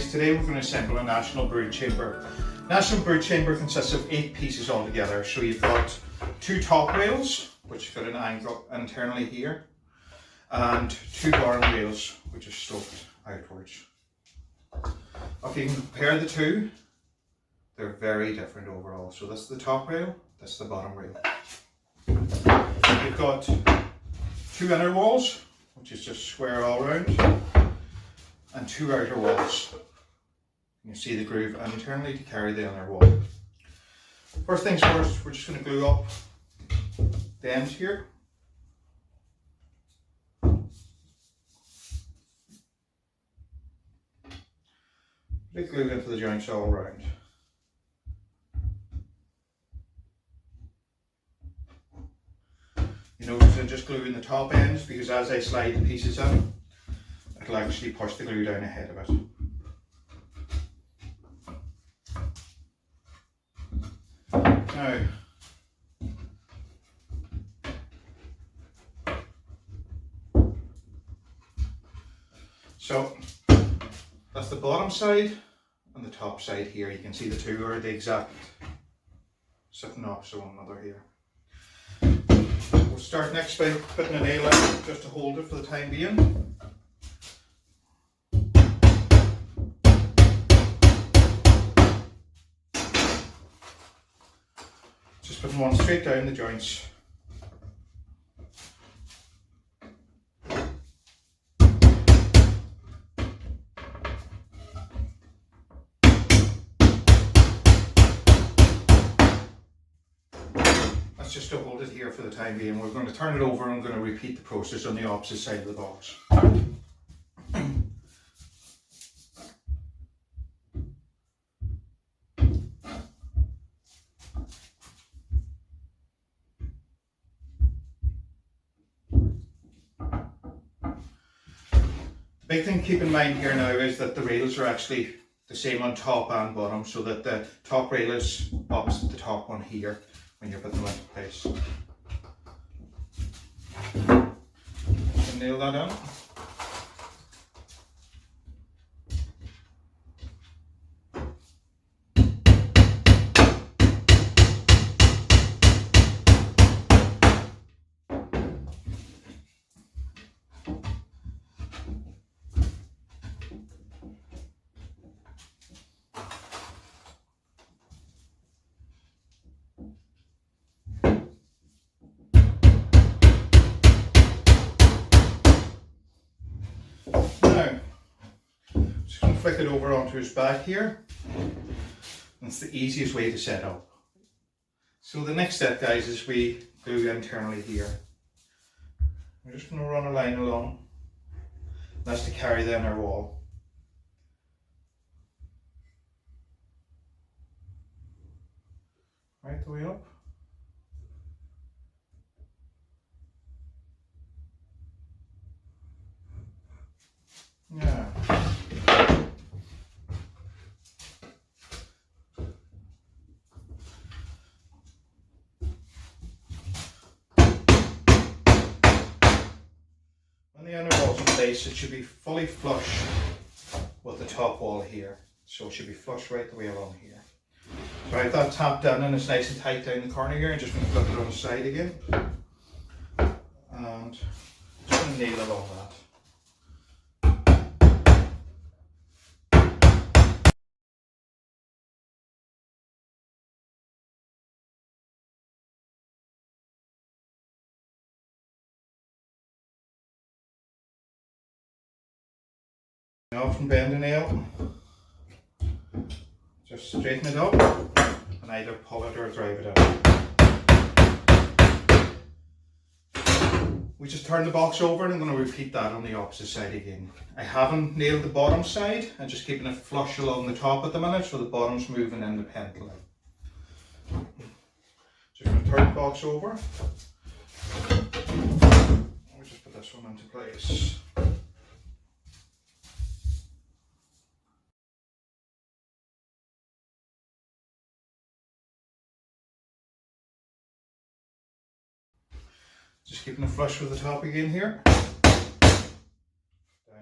guys, today we're going to assemble a national brood chamber. National brood chamber consists of 8 pieces altogether. So you've got 2 top rails, which fit an angle internally here, and 2 bottom rails, which are sloped outwards. If you can compare the two, they're very different overall. So this is the top rail, this is the bottom rail. You've got 2 inner walls, which is just square all round, and 2 outer walls. You can see the groove internally to carry the inner wall. First things first, we're just going to glue up the ends here. Put glue into the joints all round. You notice I'm just gluing the top ends because as I slide the pieces in, it'll actually push the glue down ahead of it. Now, so that's the bottom side and the top side here. You can see the two are the exact sitting opposite one another here. We'll start next by putting a nail in just to hold it for the time being. Just putting one straight down the joints. That's just to hold it here for the time being. We're going to turn it over and I'm going to repeat the process on the opposite side of the box. The big thing to keep in mind here now is that the rails are actually the same on top and bottom, so that the top rail is opposite the top one here when you're putting them into place. So nail that in. Flick it over onto his back here. That's the easiest way to set up. So the next step, guys, is we glue internally here. We're just going to run a line along. That's to carry the inner wall. Right the way up. Yeah. When the inner wall's in place, it should be fully flush with the top wall here. So it should be flush right the way along here. So I have that tapped down and it's nice and tight down the corner here. I'm just going to flip it on the side again. And just going to nail it on that. Now from bend the nail, just straighten it up and either pull it or drive it out. We just turn the box over and I'm going to repeat that on the opposite side again. I haven't nailed the bottom side, I'm just keeping it flush along the top at the minute so the bottom's moving independently. Just going to turn the box over. We'll just put this one into place. Just keeping it flush with the top again here. Down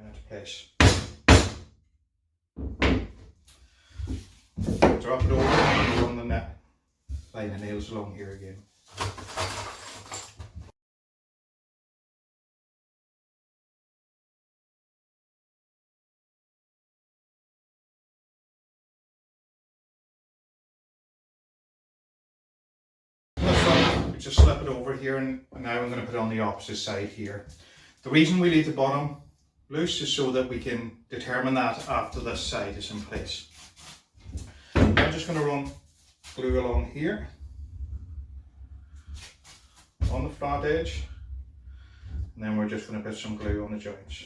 into place. Drop it over and run the line of nails along here again. We just slip it over here, and now I'm going to put it on the opposite side here. The reason we leave the bottom loose is so that we can determine that after this side is in place. I'm just going to run glue along here on the flat edge, and then we're just going to put some glue on the joints.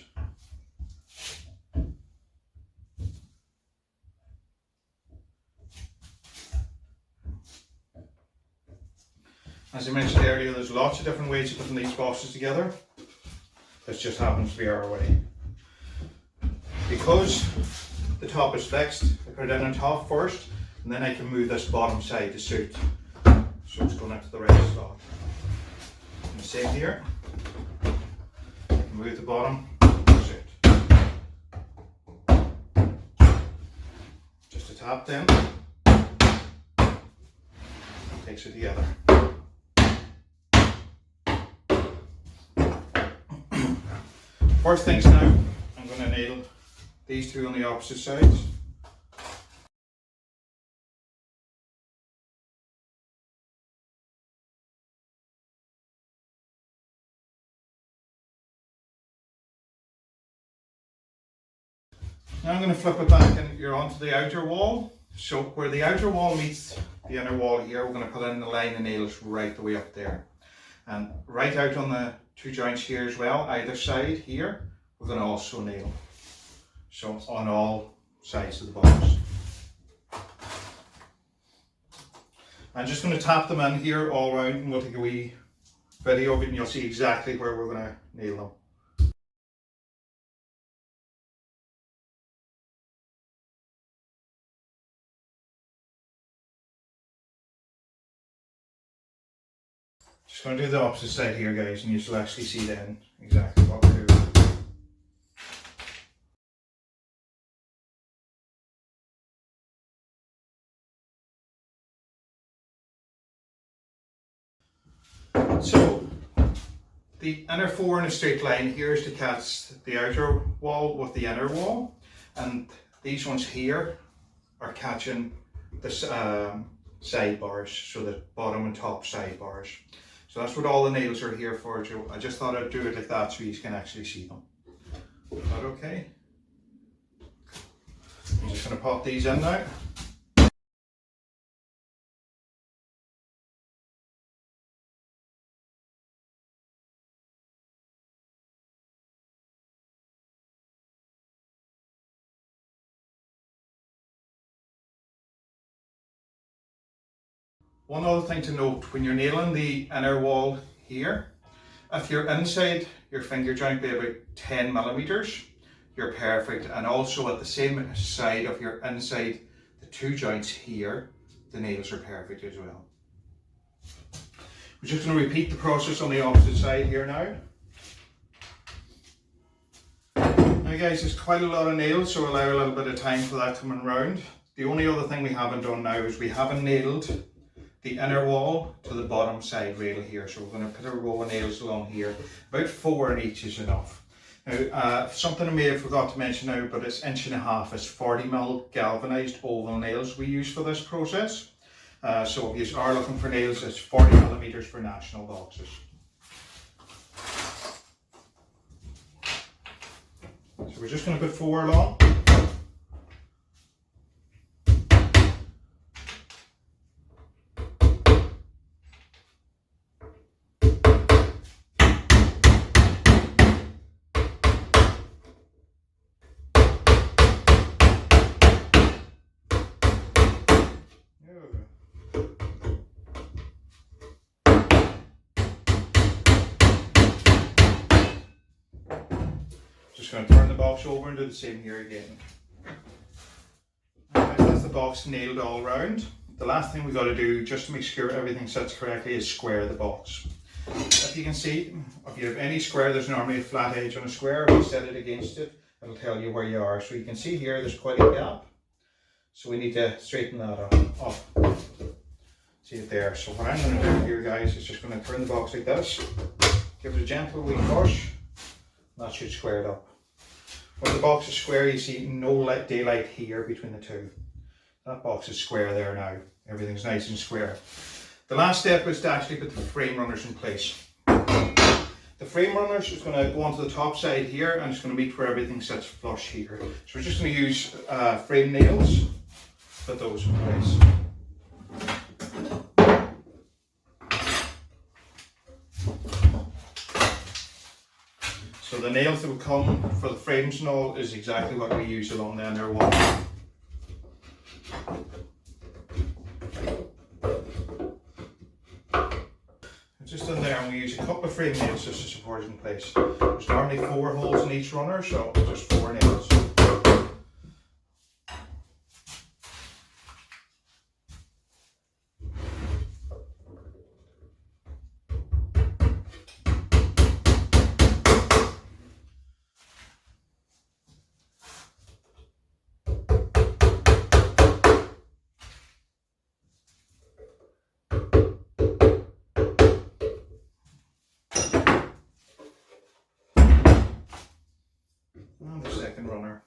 As I mentioned earlier, there's lots of different ways of putting these boxes together. This just happens to be our way. Because the top is fixed, I put it in on top first, and then I can move this bottom side to suit. So it's going into the right slot. And the same here. I can move the bottom to suit. Just a tap then. Takes it together. First things now, I'm going to nail these two on the opposite sides. Now I'm going to flip it back and you're onto the outer wall. So where the outer wall meets the inner wall here, we're going to put in the line of nails right the way up there. And right out on the two joints here as well, either side here, we're going to also nail. So on all sides of the box. I'm just going to tap them in here all around, and we'll take a wee video of it and you'll see exactly where we're going to nail them. Just going to do the opposite side here, guys, and you'll actually see then exactly what we're doing. So the inner four in a straight line here is to catch the outer wall with the inner wall, and these ones here are catching the side bars, so the bottom and top side bars. So that's what all the nails are here for, Joe. I just thought I'd do it like that so you can actually see them. Is that okay? I'm just going to pop these in now. One other thing to note when you're nailing the inner wall here, if you're inside your finger joint by about 10 millimeters, you're perfect. And also at the same side of your inside the two joints here, the nails are perfect as well. We're just going to repeat the process on the opposite side here now. Now guys, there's quite a lot of nails, so allow a little bit of time for that coming round. The only other thing we haven't done now is we haven't nailed the inner wall to the bottom side rail here. So we're going to put a row of nails along here. About 4 in each is enough. Now, something I may have forgot to mention now, but it's 1.5 inch. It's 40mm galvanized oval nails we use for this process. So if you are looking for nails, it's 40mm for national boxes. So we're just going to put 4 along. Just going to turn the box over and do the same here again. Alright, that's the box nailed all round. The last thing we got to do, just to make sure everything sits correctly, is square the box. If you can see, if you have any square, there's normally a flat edge on a square. If you set it against it, it'll tell you where you are. So you can see here, there's quite a gap. So we need to straighten that up. See it there. So what I'm going to do here, guys, is just going to turn the box like this, give it a gentle wee push, and that should square it up. When the box is square, you see no daylight here between the two. That box is square there now. Everything's nice and square. The last step is to actually put the frame runners in place. The frame runners is going to go onto the top side here, and it's going to meet where everything sits flush here. So we're just going to use frame nails to put those in place. So the nails that will come for the frames and all is exactly what we use along the inner wall. Just in there, and we use a couple of frame nails just to support it in place. There's normally 4 holes in each runner, so just 4 nails. And the second runner.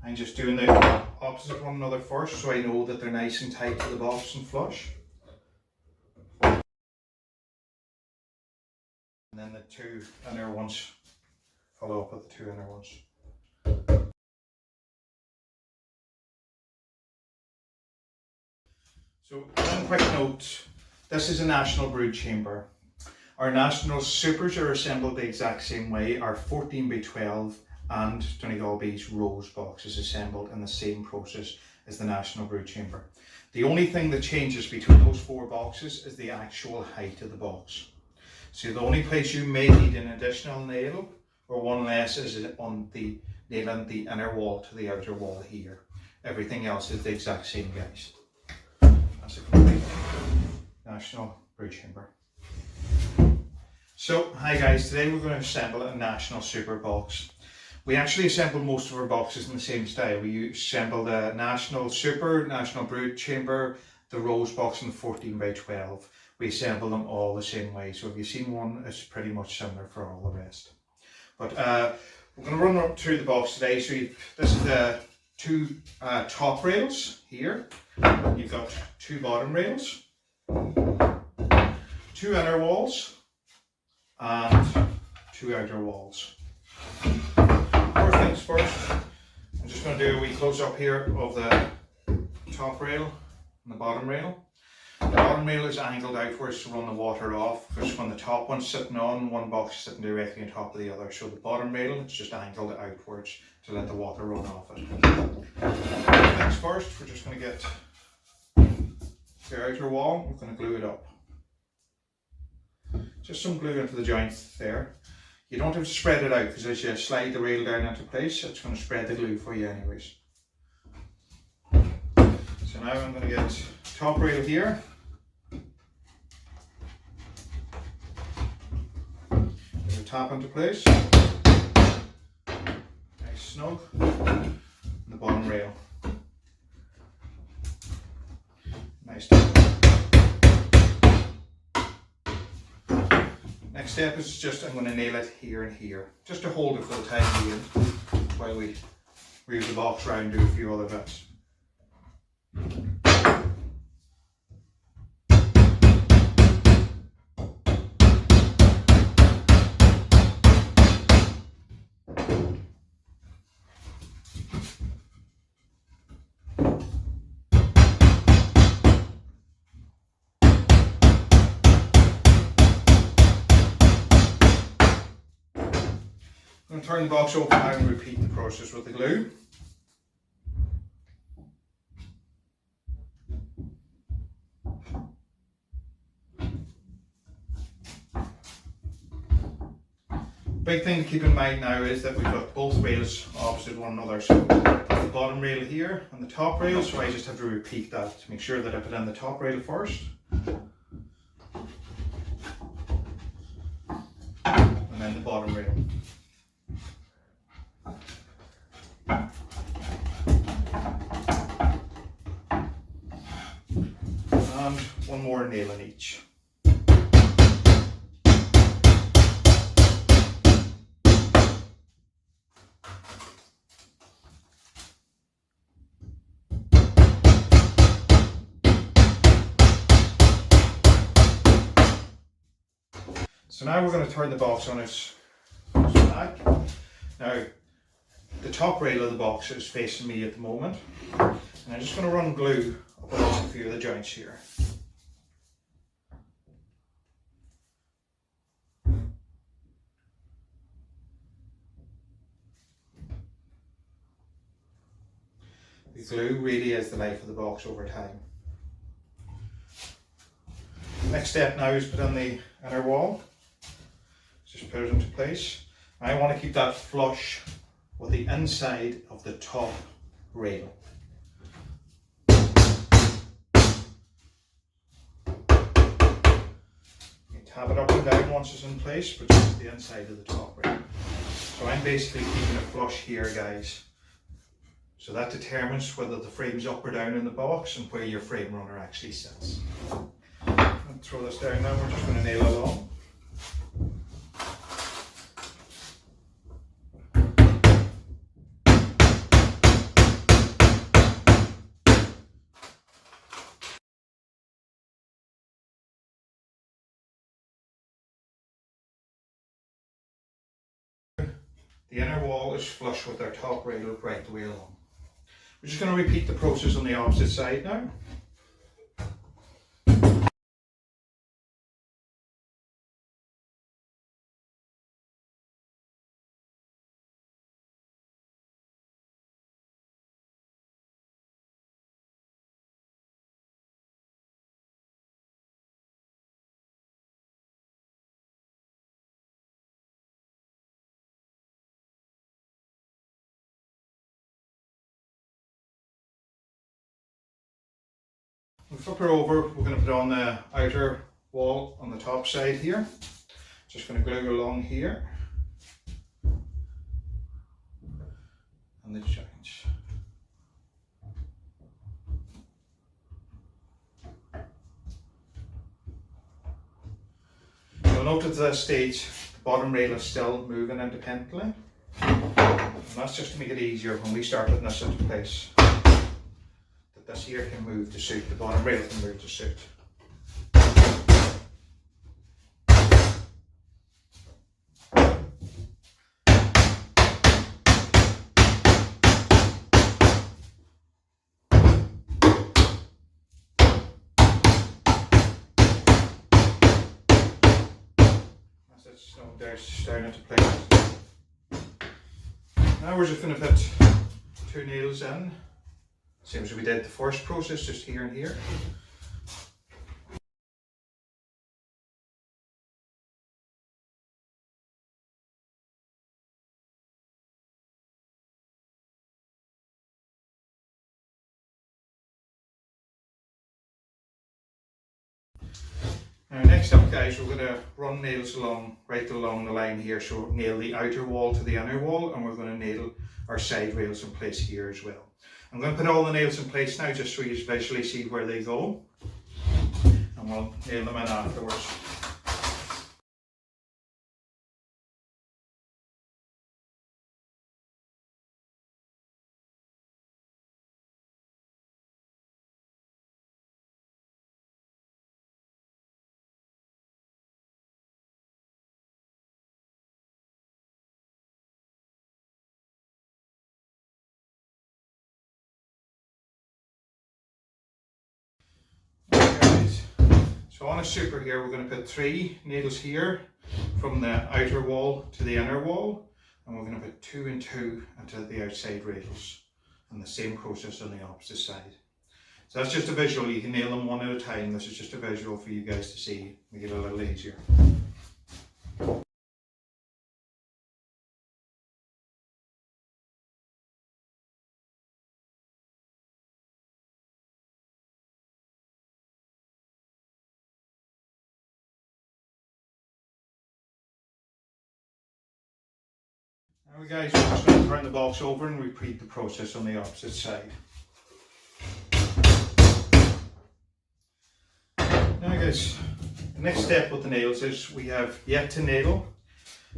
I'm just doing the opposite one another first, so I know that they're nice and tight to the box and flush. And then the 2 inner ones follow up with the 2 inner ones. So one quick note, this is a national brood chamber. Our national supers are assembled the exact same way. Our 14 by 12 and Donegalby's rose box is assembled in the same process as the national brood chamber. The only thing that changes between those 4 boxes is the actual height of the box. So the only place you may need an additional nail or one less is on the nail on the inner wall to the outer wall here. Everything else is the exact same, guys. That's a complete national brood chamber. So, hi guys, today we're going to assemble a national super box. We actually assemble most of our boxes in the same style. We assemble the national super, national brood chamber, the rose box and the 14 by 12. We assemble them all the same way. So if you've seen one, it's pretty much similar for all the rest. But we're going to run up through the box today. So this is the 2 top rails here. You've got 2 bottom rails, 2 inner walls, and 2 outer walls. First things first, I'm just going to do a wee close up here of the top rail and the bottom rail. The bottom rail is angled outwards to run the water off, because when the top one's sitting on, one box is sitting directly on top of the other. So the bottom rail is just angled outwards to let the water run off it. First things first, we're just going to get the outer wall, we're going to glue it up. Just some glue into the joints there. You don't have to spread it out, because as you slide the rail down into place, it's going to spread the glue for you anyways. So now I'm going to get top rail here. Give it tap into place. Nice snug. And the bottom rail. Nice tap. Next step is just I'm going to nail it here and here, just to hold it for the time being while we move the box around and do a few other bits. I'm going to turn the box open now and repeat the process with the glue. Big thing to keep in mind now is that we've got both rails opposite one another. So the bottom rail here and the top rail, so I just have to repeat that to make sure that I put in the top rail first. and one more nail in each. So now we're going to turn the box on its back. Now, the top rail of the box is facing me at the moment, and I'm just going to run glue up along a few of the joints here. The glue really is the life of the box over time. Next step now is put on the inner wall. Just put it into place. I want to keep that flush with the inside of the top rail. You tap it up and down once it's in place, but just the inside of the top rail. So I'm basically keeping it flush here, guys. So that determines whether the frame's up or down in the box and where your frame runner actually sits. I'll throw this down now, we're just going to nail it along. The inner wall is flush with our top rail right the way along. We're just going to repeat the process on the opposite side now. We'll flip her over, we're going to put on the outer wall on the top side here. Just going to glue along here. And the joints. You'll note at this stage the bottom rail is still moving independently. And that's just to make it easier when we start putting this into place. This here can move to suit, the bottom rail can move to suit. As it's down into place. Now we're just going to put two nails in. Same as we did the first process, just here and here. Now next up, guys, we're going to run nails right along the line here. So nail the outer wall to the inner wall, and we're going to nail our side rails in place here as well. I'm going to put all the nails in place now just so you visually see where they go, and we'll nail them in afterwards. So on a super here, we're going to put 3 nails here from the outer wall to the inner wall, and we're going to put 2 and 2 into the outside rails, and the same process on the opposite side. So that's just a visual, you can nail them one at a time. This is just a visual for you guys to see, make it a little easier. Now guys, we're just going to turn the box over and repeat the process on the opposite side. guys, the next step with the nails is we have yet to nail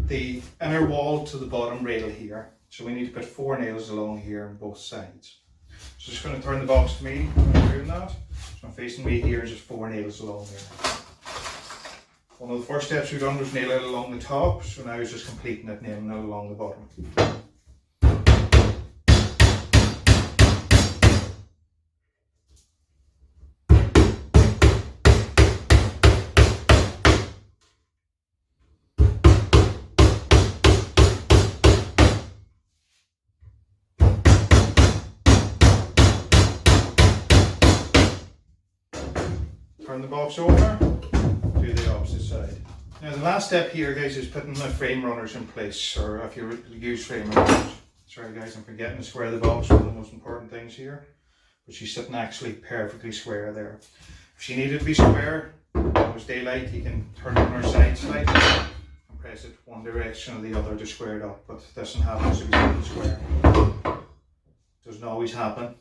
the inner wall to the bottom rail here. So we need to put 4 nails along here on both sides. So just going to turn the box to me when I'm doing that. So I'm facing me here and just 4 nails along there. One of the first steps we've done was nail it along the top, so now it's just completing it, nailing it along the bottom. Turn the box over, do the opposite side. Now the last step here, guys, is putting the frame runners in place, or if you use frame runners. Sorry guys, I'm forgetting to square the box, one of the most important things here. But she's sitting actually perfectly square there. If she needed to be square, when there's daylight, you can turn on her side slightly and press it one direction or the other to square it up, but it doesn't happen to be sitting square. Doesn't always happen.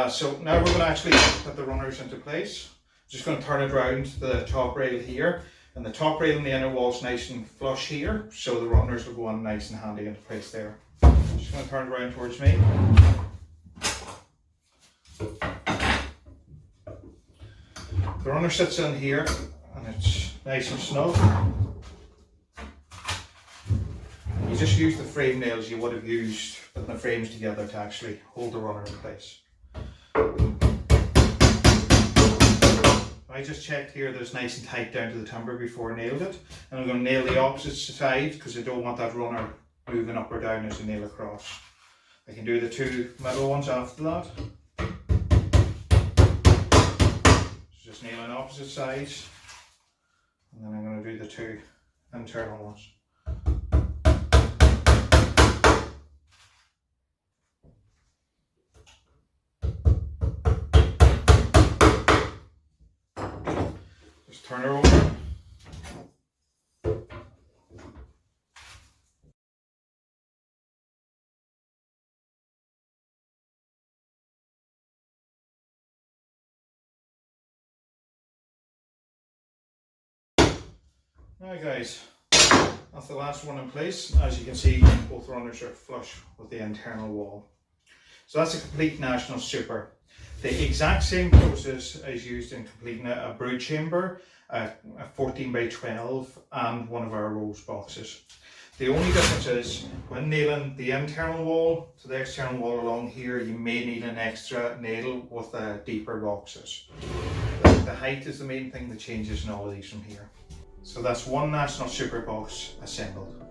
So now we're going to actually put the runners into place. Just going to turn it around to the top rail here, and the top rail and the inner wall is nice and flush here, so the runners will go on nice and handy into place there. Just going to turn it around towards me. The runner sits in here and it's nice and snug. You just use the frame nails you would have used putting the frames together to actually hold the runner in place. I just checked here that it's nice and tight down to the timber before I nailed it, and I'm going to nail the opposite side because I don't want that runner moving up or down as I nail across. I can do the 2 middle ones after that. So just nailing opposite sides, and then I'm going to do the 2 internal ones. Turn her over. Now guys, that's the last one in place. As you can see, both runners are flush with the internal wall. So that's a complete National Super. The exact same process is used in completing a brood chamber, a 14 by 12 and one of our rose boxes. The only difference is when nailing the internal wall to the external wall along here, you may need an extra nail with deeper boxes. The height is the main thing that changes in all of these from here. So that's one National Super box assembled.